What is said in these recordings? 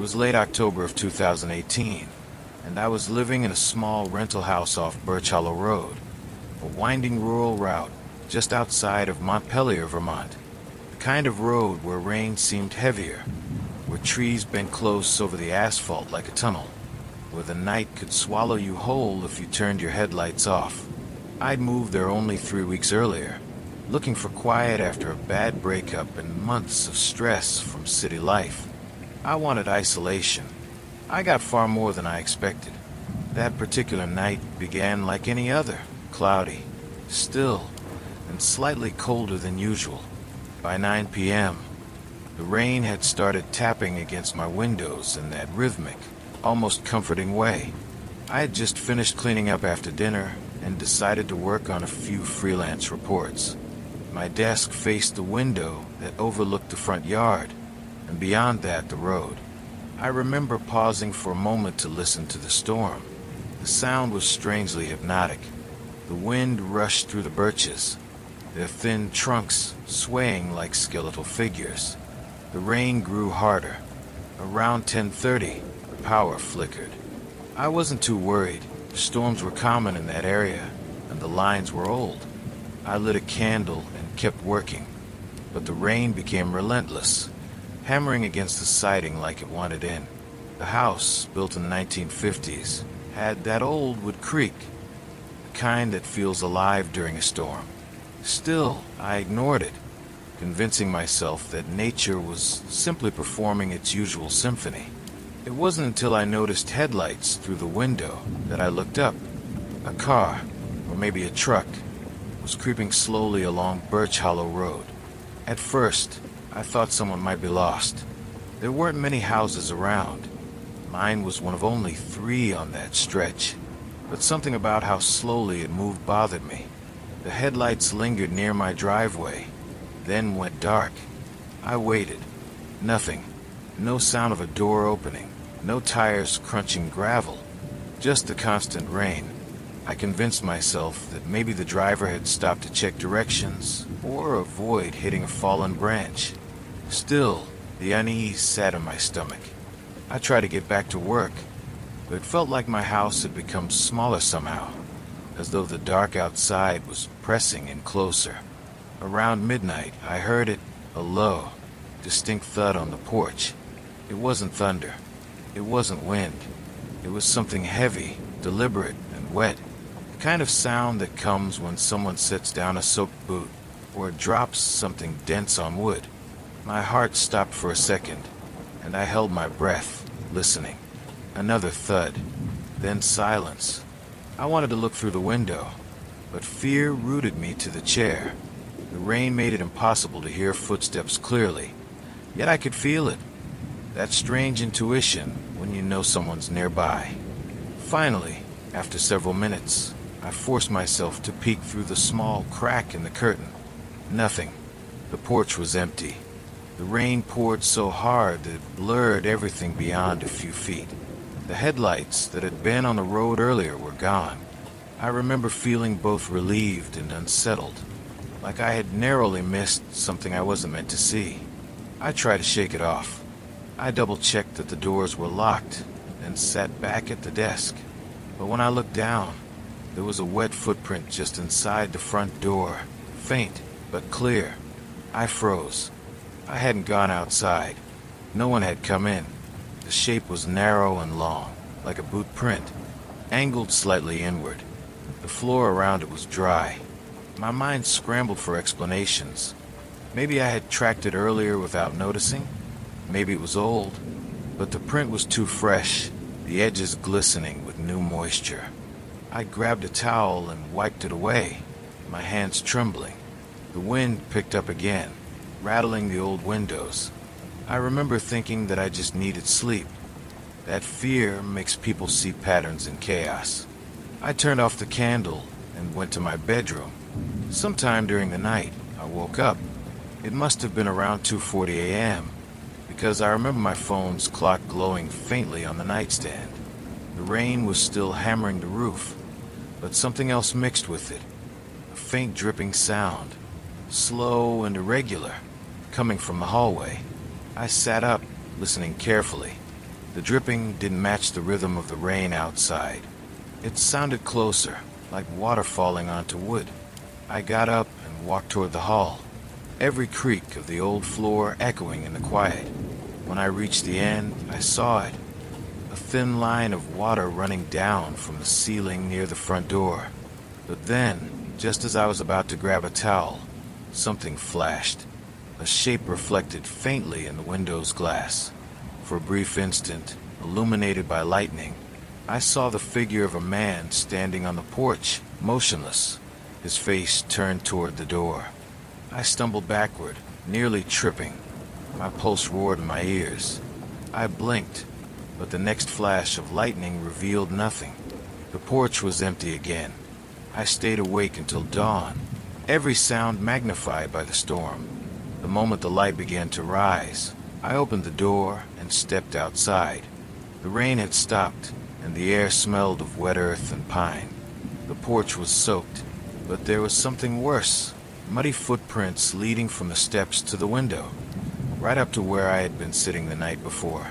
was late October of 2018, and I was living in a small rental house off Birch Hollow Road, a winding rural route just outside of Montpelier, Vermont. The kind of road where rain seemed heavier, where trees bent close over the asphalt like a tunnel, where the night could swallow you whole if you turned your headlights off. I'd moved there only 3 weeks earlier, looking for quiet after a bad breakup and months of stress from city life. I wanted isolation. I got far more than I expected. That particular night began like any other, cloudy, still, and slightly colder than usual. By 9 p.m., the rain had started tapping against my windows in that rhythmic, almost comforting way. I had just finished cleaning up after dinner and decided to work on a few freelance reports. My desk faced the window that overlooked the front yard, and beyond that, the road. I remember pausing for a moment to listen to the storm. The sound was strangely hypnotic. The wind rushed through the birches, their thin trunks swaying like skeletal figures. The rain grew harder. Around 10:30, the power flickered. I wasn't too worried. Storms were common in that area, and the lines were old. I lit a candle and kept working, but the rain became relentless, hammering against the siding like it wanted in. The house, built in the 1950s, had that old wood creak, the kind that feels alive during a storm. Still, I ignored it, convincing myself that nature was simply performing its usual symphony. It wasn't until I noticed headlights through the window that I looked up. A car, or maybe a truck, was creeping slowly along Birch Hollow Road. At first, I thought someone might be lost. There weren't many houses around. Mine was one of only 3 on that stretch. But something about how slowly it moved bothered me. The headlights lingered near my driveway, then went dark. I waited. Nothing. No sound of a door opening. No tires crunching gravel. Just the constant rain. I convinced myself that maybe the driver had stopped to check directions or avoid hitting a fallen branch. Still, the unease sat in my stomach. I tried to get back to work, but it felt like my house had become smaller somehow, as though the dark outside was pressing in closer. Around midnight, I heard it, a low, distinct thud on the porch. It wasn't thunder. It wasn't wind. It was something heavy, deliberate, and wet. The kind of sound that comes when someone sets down a soaked boot or drops something dense on wood. My heart stopped for a second, and I held my breath, listening. Another thud, then silence. I wanted to look through the window, but fear rooted me to the chair. The rain made it impossible to hear footsteps clearly, yet I could feel it. That strange intuition when you know someone's nearby. Finally, after several minutes, I forced myself to peek through the small crack in the curtain. Nothing. The porch was empty. The rain poured so hard that it blurred everything beyond a few feet. The headlights that had been on the road earlier were gone. I remember feeling both relieved and unsettled, like I had narrowly missed something I wasn't meant to see. I tried to shake it off. I double-checked that the doors were locked and sat back at the desk. But when I looked down, there was a wet footprint just inside the front door, faint but clear. I froze. I hadn't gone outside. No one had come in. The shape was narrow and long, like a boot print, angled slightly inward. The floor around it was dry. My mind scrambled for explanations. Maybe I had tracked it earlier without noticing. Maybe it was old, but the print was too fresh, the edges glistening with new moisture. I grabbed a towel and wiped it away, my hands trembling. The wind picked up again, rattling the old windows. I remember thinking that I just needed sleep. That fear makes people see patterns in chaos. I turned off the candle and went to my bedroom. Sometime during the night, I woke up. It must have been around 2:40 a.m., because I remember my phone's clock glowing faintly on the nightstand. The rain was still hammering the roof, but something else mixed with it. A faint dripping sound, slow and irregular, coming from the hallway. I sat up, listening carefully. The dripping didn't match the rhythm of the rain outside. It sounded closer, like water falling onto wood. I got up and walked toward the hall, every creak of the old floor echoing in the quiet. When I reached the end, I saw it. A thin line of water running down from the ceiling near the front door. But then, just as I was about to grab a towel, something flashed. A shape reflected faintly in the window's glass. For a brief instant, illuminated by lightning, I saw the figure of a man standing on the porch, motionless, his face turned toward the door. I stumbled backward, nearly tripping. My pulse roared in my ears. I blinked, but the next flash of lightning revealed nothing. The porch was empty again. I stayed awake until dawn, every sound magnified by the storm. The moment the light began to rise, I opened the door and stepped outside. The rain had stopped, and the air smelled of wet earth and pine. The porch was soaked, but there was something worse. Muddy footprints leading from the steps to the window, right up to where I had been sitting the night before.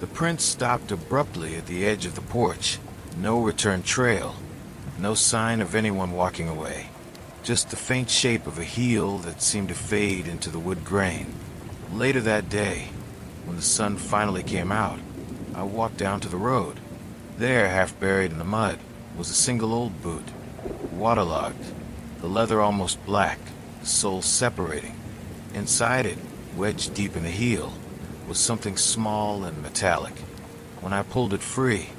The prints stopped abruptly at the edge of the porch. No return trail, no sign of anyone walking away. Just the faint shape of a heel that seemed to fade into the wood grain. Later that day, when the sun finally came out, I walked down to the road. There, half buried in the mud, was a single old boot, waterlogged, the leather almost black, the sole separating. Inside it, wedged deep in the heel, was something small and metallic. When I pulled it free,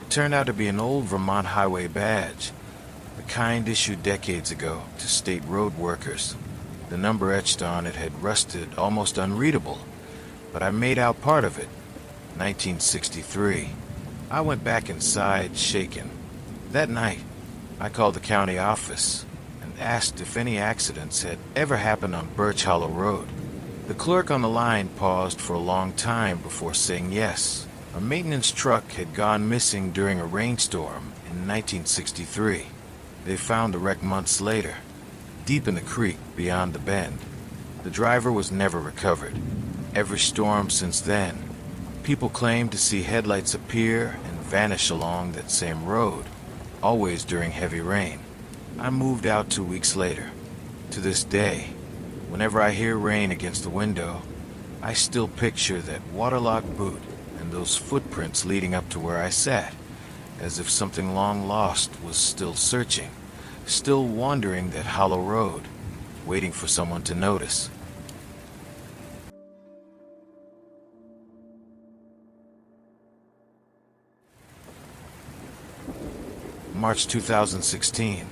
it turned out to be an old Vermont highway badge, the kind issued decades ago to state road workers. The number etched on it had rusted almost unreadable, but I made out part of it. 1963. I went back inside, shaken. That night, I called the county office and asked if any accidents had ever happened on Birch Hollow Road. The clerk on the line paused for a long time before saying yes. A maintenance truck had gone missing during a rainstorm in 1963. They found the wreck months later, deep in the creek beyond the bend. The driver was never recovered. Every storm since then, people claimed to see headlights appear and vanish along that same road, always during heavy rain. I moved out 2 weeks later. To this day, whenever I hear rain against the window, I still picture that waterlogged boot and those footprints leading up to where I sat, as if something long lost was still searching, still wandering that hollow road, waiting for someone to notice. March 2016.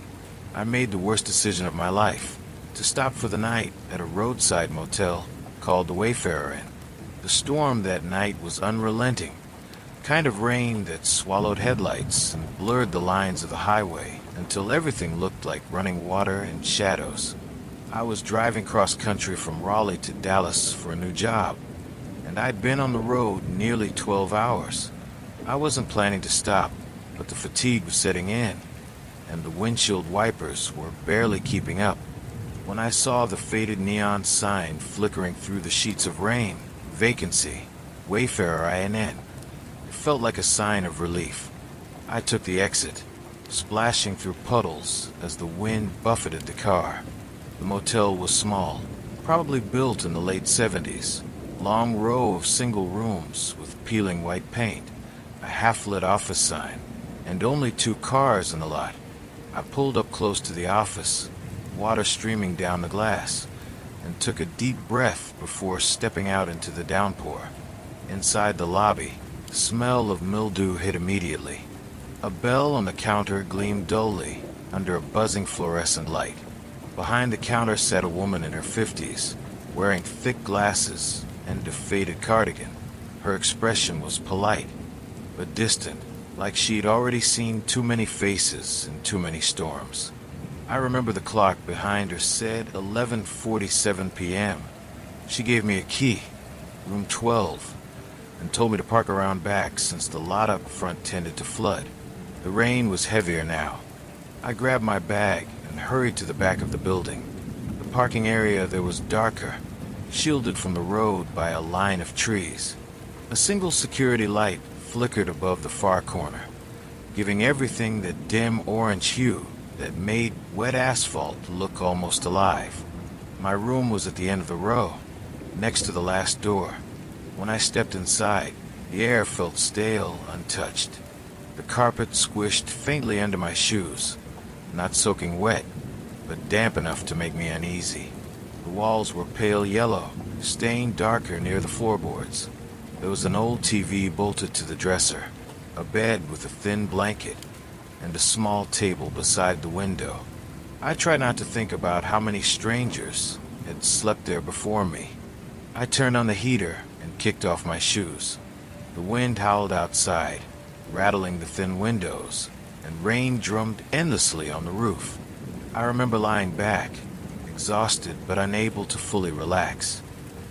I made the worst decision of my life, to stop for the night at a roadside motel called the Wayfarer Inn. The storm that night was unrelenting, kind of rain that swallowed headlights and blurred the lines of the highway until everything looked like running water and shadows. I was driving cross-country from Raleigh to Dallas for a new job, and I'd been on the road nearly 12 hours. I wasn't planning to stop, but the fatigue was setting in, and the windshield wipers were barely keeping up. When I saw the faded neon sign flickering through the sheets of rain, vacancy, Wayfarer Inn, it felt like a sign of relief. I took the exit, splashing through puddles as the wind buffeted the car. The motel was small, probably built in the late 70s. Long row of single rooms with peeling white paint, a half-lit office sign, and only 2 cars in the lot. I pulled up close to the office, water streaming down the glass, and took a deep breath before stepping out into the downpour. Inside the lobby, the smell of mildew hit immediately. A bell on the counter gleamed dully under a buzzing fluorescent light. Behind the counter sat a woman in her 50s, wearing thick glasses and a faded cardigan. Her expression was polite, but distant, like she'd already seen too many faces in too many storms. I remember the clock behind her said 11:47 p.m. She gave me a key, room 12, and told me to park around back since the lot up front tended to flood. The rain was heavier now. I grabbed my bag and hurried to the back of the building. The parking area there was darker, shielded from the road by a line of trees. A single security light flickered above the far corner, giving everything that dim orange hue that made wet asphalt look almost alive. My room was at the end of the row, next to the last door. When I stepped inside, the air felt stale, untouched. The carpet squished faintly under my shoes, not soaking wet, but damp enough to make me uneasy. The walls were pale yellow, stained darker near the floorboards. There was an old TV bolted to the dresser, a bed with a thin blanket, and a small table beside the window. I tried not to think about how many strangers had slept there before me. I turned on the heater and kicked off my shoes. The wind howled outside, rattling the thin windows, and rain drummed endlessly on the roof. I remember lying back, exhausted but unable to fully relax.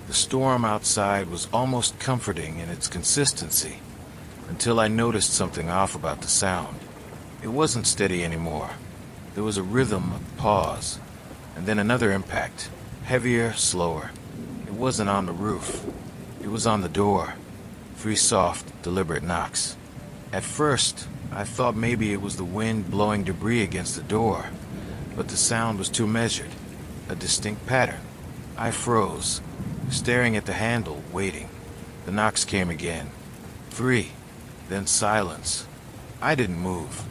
The storm outside was almost comforting in its consistency, until I noticed something off about the sound. It wasn't steady anymore. There was a rhythm of pause, and then another impact, heavier, slower. It wasn't on the roof. It was on the door. 3 soft, deliberate knocks. At first, I thought maybe it was the wind blowing debris against the door, but the sound was too measured, a distinct pattern. I froze, staring at the handle, waiting. The knocks came again. 3, then silence. I didn't move.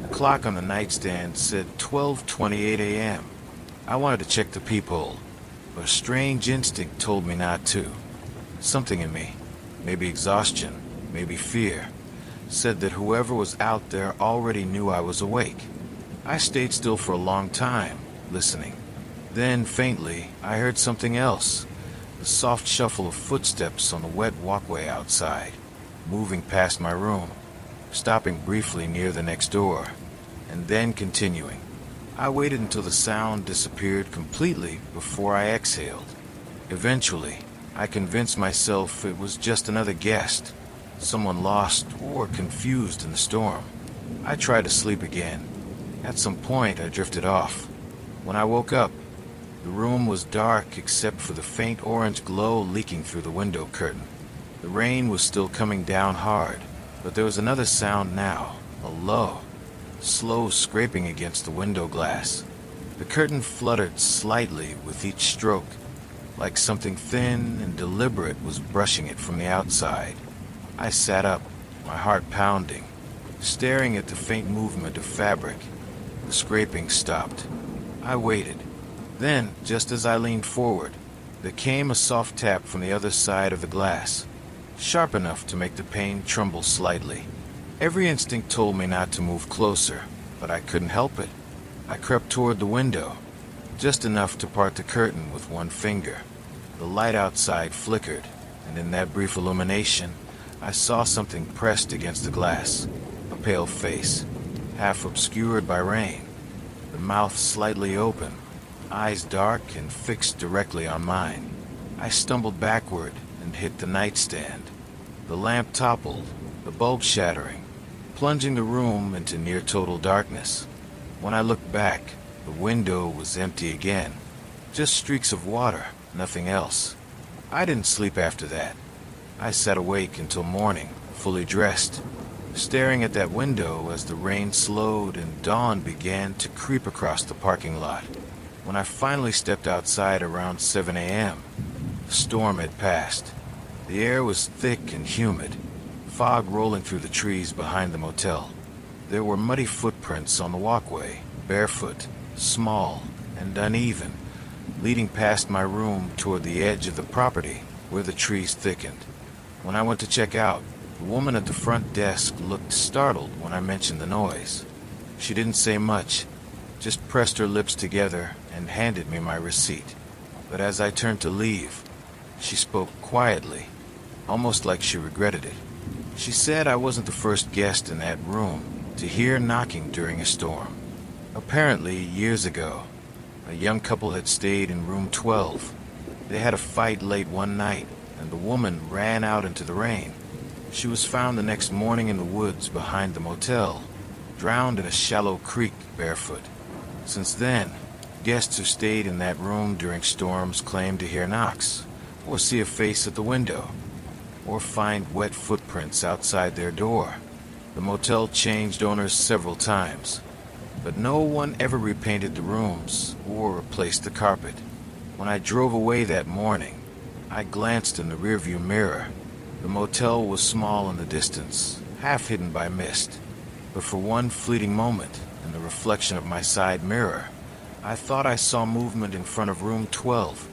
The clock on the nightstand said 12:28 a.m. I wanted to check the peephole, but a strange instinct told me not to. Something in me, maybe exhaustion, maybe fear, said that whoever was out there already knew I was awake. I stayed still for a long time, listening. Then, faintly, I heard something else. The soft shuffle of footsteps on the wet walkway outside, moving past my room, stopping briefly near the next door, and then continuing. I waited until the sound disappeared completely before I exhaled. Eventually, I convinced myself it was just another guest, someone lost or confused in the storm. I tried to sleep again. At some point, I drifted off. When I woke up, the room was dark except for the faint orange glow leaking through the window curtain. The rain was still coming down hard, but there was another sound now, a low, slow scraping against the window glass. The curtain fluttered slightly with each stroke, like something thin and deliberate was brushing it from the outside. I sat up, my heart pounding, staring at the faint movement of fabric. The scraping stopped. I waited. Then, just as I leaned forward, there came a soft tap from the other side of the glass, sharp enough to make the pane tremble slightly. Every instinct told me not to move closer, but I couldn't help it. I crept toward the window, just enough to part the curtain with one finger. The light outside flickered, and in that brief illumination, I saw something pressed against the glass, a pale face, half obscured by rain, the mouth slightly open, eyes dark and fixed directly on mine. I stumbled backward and hit the nightstand. The lamp toppled, the bulb shattering, plunging the room into near total darkness. When I looked back, the window was empty again. Just streaks of water, nothing else. I didn't sleep after that. I sat awake until morning, fully dressed, staring at that window as the rain slowed and dawn began to creep across the parking lot. When I finally stepped outside around 7 a.m., the storm had passed. The air was thick and humid, fog rolling through the trees behind the motel. There were muddy footprints on the walkway, barefoot, small, and uneven, leading past my room toward the edge of the property where the trees thickened. When I went to check out, the woman at the front desk looked startled when I mentioned the noise. She didn't say much, just pressed her lips together and handed me my receipt. But as I turned to leave, she spoke quietly, almost like she regretted it. She said I wasn't the first guest in that room to hear knocking during a storm. Apparently, years ago, a young couple had stayed in room 12. They had a fight late one night, and the woman ran out into the rain. She was found the next morning in the woods behind the motel, drowned in a shallow creek barefoot. Since then, guests who stayed in that room during storms claimed to hear knocks or see a face at the window. or find wet footprints outside their door. The motel changed owners several times, but no one ever repainted the rooms or replaced the carpet. When I drove away that morning, I glanced in the rearview mirror. The motel was small in the distance, half hidden by mist, but for one fleeting moment, in the reflection of my side mirror, I thought I saw movement in front of room 12,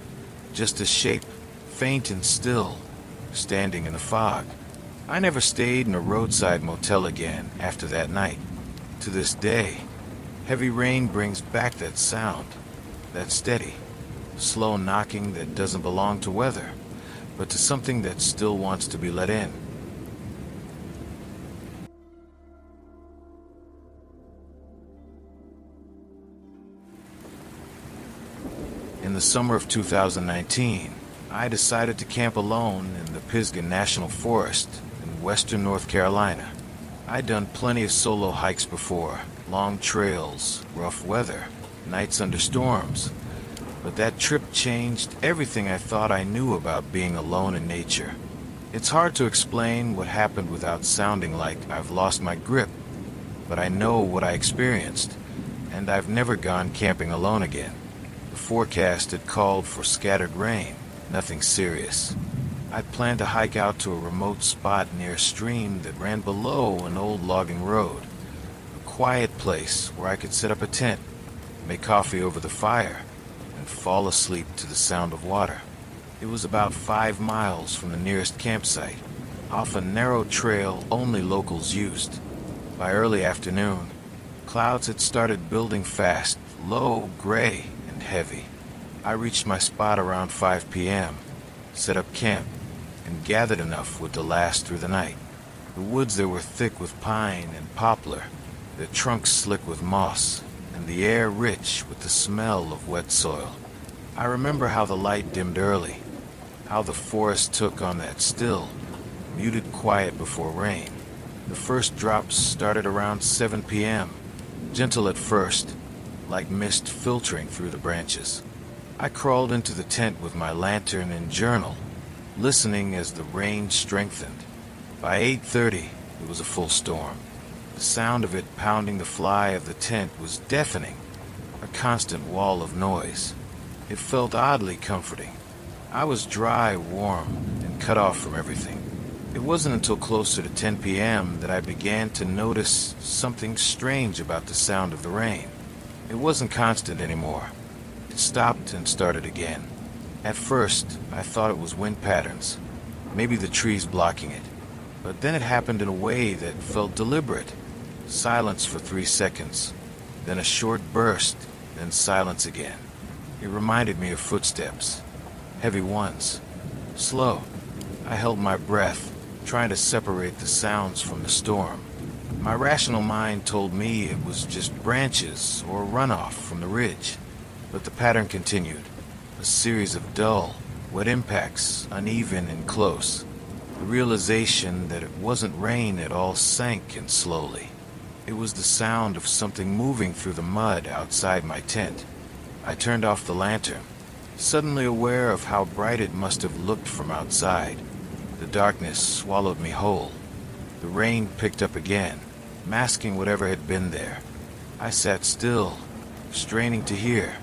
just a shape, faint and still, standing in the fog. I never stayed in a roadside motel again after that night. To this day, heavy rain brings back that sound, that steady, slow knocking that doesn't belong to weather, but to something that still wants to be let in. In the summer of 2019, I decided to camp alone in the Pisgah National Forest in western North Carolina. I'd done plenty of solo hikes before, long trails, rough weather, nights under storms, but that trip changed everything I thought I knew about being alone in nature. It's hard to explain what happened without sounding like I've lost my grip, but I know what I experienced, and I've never gone camping alone again. The forecast had called for scattered rain, nothing serious. I'd planned to hike out to a remote spot near a stream that ran below an old logging road, a quiet place where I could set up a tent, make coffee over the fire, and fall asleep to the sound of water. It was about 5 miles from the nearest campsite, off a narrow trail only locals used. By early afternoon, clouds had started building fast, low, gray, and heavy. I reached my spot around 5 p.m., set up camp, and gathered enough wood to last through the night. The woods there were thick with pine and poplar, their trunks slick with moss, and the air rich with the smell of wet soil. I remember how the light dimmed early, how the forest took on that still, muted quiet before rain. The first drops started around 7 p.m., gentle at first, like mist filtering through the branches. I crawled into the tent with my lantern and journal, listening as the rain strengthened. By 8:30, it was a full storm. The sound of it pounding the fly of the tent was deafening, a constant wall of noise. It felt oddly comforting. I was dry, warm, and cut off from everything. It wasn't until closer to 10 p.m. that I began to notice something strange about the sound of the rain. It wasn't constant anymore. It stopped and started again. At first, I thought it was wind patterns, maybe the trees blocking it. But then it happened in a way that felt deliberate. Silence for 3 seconds, then a short burst, then silence again. It reminded me of footsteps, heavy ones, slow. I held my breath, trying to separate the sounds from the storm. My rational mind told me it was just branches or runoff from the ridge. But the pattern continued, a series of dull, wet impacts, uneven and close. The realization that it wasn't rain at all sank in slowly. It was the sound of something moving through the mud outside my tent. I turned off the lantern, suddenly aware of how bright it must have looked from outside. The darkness swallowed me whole. The rain picked up again, masking whatever had been there. I sat still, straining to hear,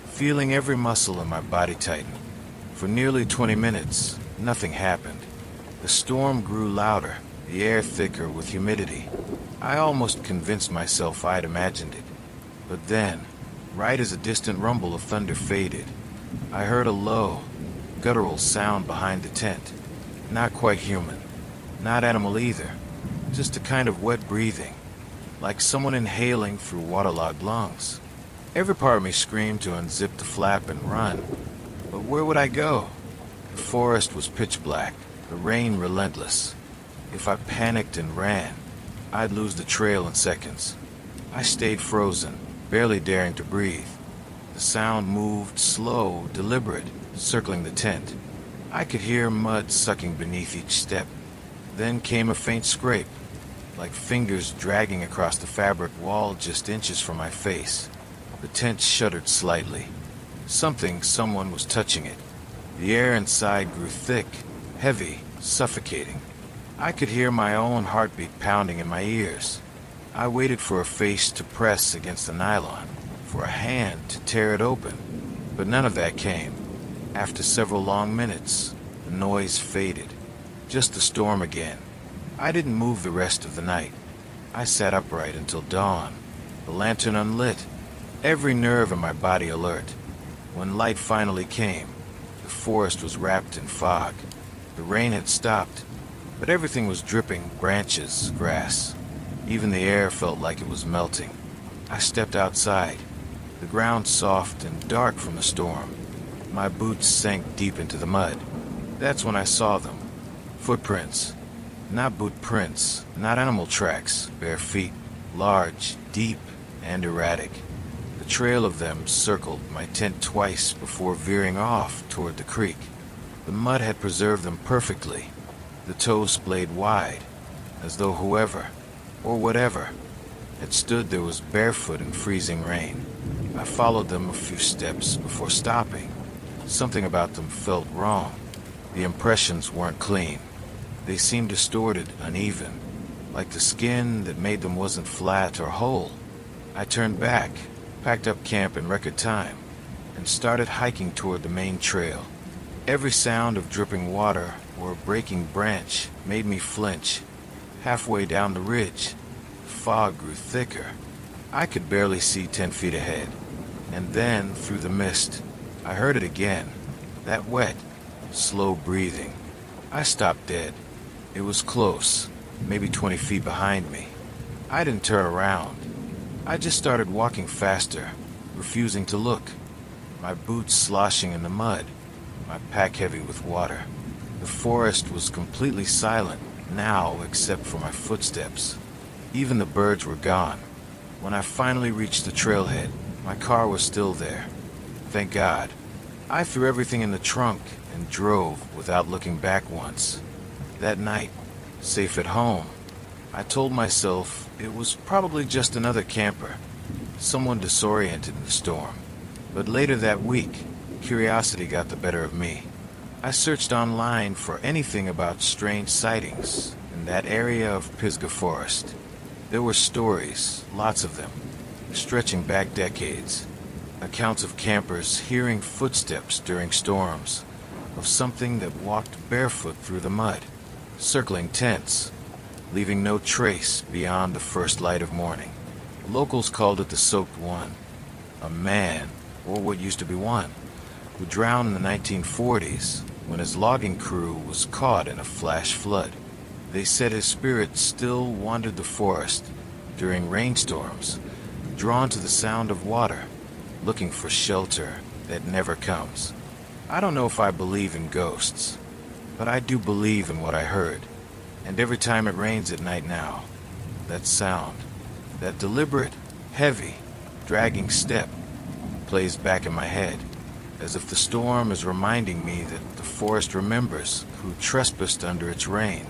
feeling every muscle in my body tighten. For nearly 20 minutes, nothing happened. The storm grew louder, the air thicker with humidity. I almost convinced myself I'd imagined it. But then, right as a distant rumble of thunder faded, I heard a low, guttural sound behind the tent. Not quite human, not animal either, just a kind of wet breathing, like someone inhaling through waterlogged lungs. Every part of me screamed to unzip the flap and run, but where would I go? The forest was pitch black, the rain relentless. If I panicked and ran, I'd lose the trail in seconds. I stayed frozen, barely daring to breathe. The sound moved slow, deliberate, circling the tent. I could hear mud sucking beneath each step. Then came a faint scrape, like fingers dragging across the fabric wall just inches from my face. The tent shuddered slightly. Someone was touching it. The air inside grew thick, heavy, suffocating. I could hear my own heartbeat pounding in my ears. I waited for a face to press against the nylon, for a hand to tear it open, but none of that came. After several long minutes, the noise faded. Just the storm again. I didn't move the rest of the night. I sat upright until dawn, the lantern unlit, every nerve in my body alert. When light finally came, the forest was wrapped in fog. The rain had stopped, but everything was dripping, branches, grass. Even the air felt like it was melting. I stepped outside, the ground soft and dark from the storm. My boots sank deep into the mud. That's when I saw them. Footprints. Not boot prints, not animal tracks, bare feet, large, deep, and erratic. The trail of them circled my tent twice before veering off toward the creek. The mud had preserved them perfectly, the toes splayed wide, as though whoever, or whatever, had stood there was barefoot in freezing rain. I followed them a few steps before stopping. Something about them felt wrong. The impressions weren't clean. They seemed distorted, uneven, like the skin that made them wasn't flat or whole. I turned back, packed up camp in record time, and started hiking toward the main trail. Every sound of dripping water or a breaking branch made me flinch. Halfway down the ridge, the fog grew thicker. I could barely see 10 feet ahead. And then, through the mist, I heard it again. That wet, slow breathing. I stopped dead. It was close, maybe 20 feet behind me. I didn't turn around. I just started walking faster, refusing to look. My boots sloshing in the mud, my pack heavy with water. The forest was completely silent now except for my footsteps. Even the birds were gone. When I finally reached the trailhead, my car was still there. Thank God. I threw everything in the trunk and drove without looking back once. That night, safe at home, I told myself it was probably just another camper, someone disoriented in the storm. But later that week, curiosity got the better of me. I searched online for anything about strange sightings in that area of Pisgah Forest. There were stories, lots of them, stretching back decades. Accounts of campers hearing footsteps during storms, of something that walked barefoot through the mud, circling tents, leaving no trace beyond the first light of morning. Locals called it the Soaked One, a man, or what used to be one, who drowned in the 1940s when his logging crew was caught in a flash flood. They said his spirit still wandered the forest during rainstorms, drawn to the sound of water, looking for shelter that never comes. I don't know if I believe in ghosts, but I do believe in what I heard. And every time it rains at night now, that sound, that deliberate, heavy, dragging step, plays back in my head, as if the storm is reminding me that the forest remembers who trespassed under its rain.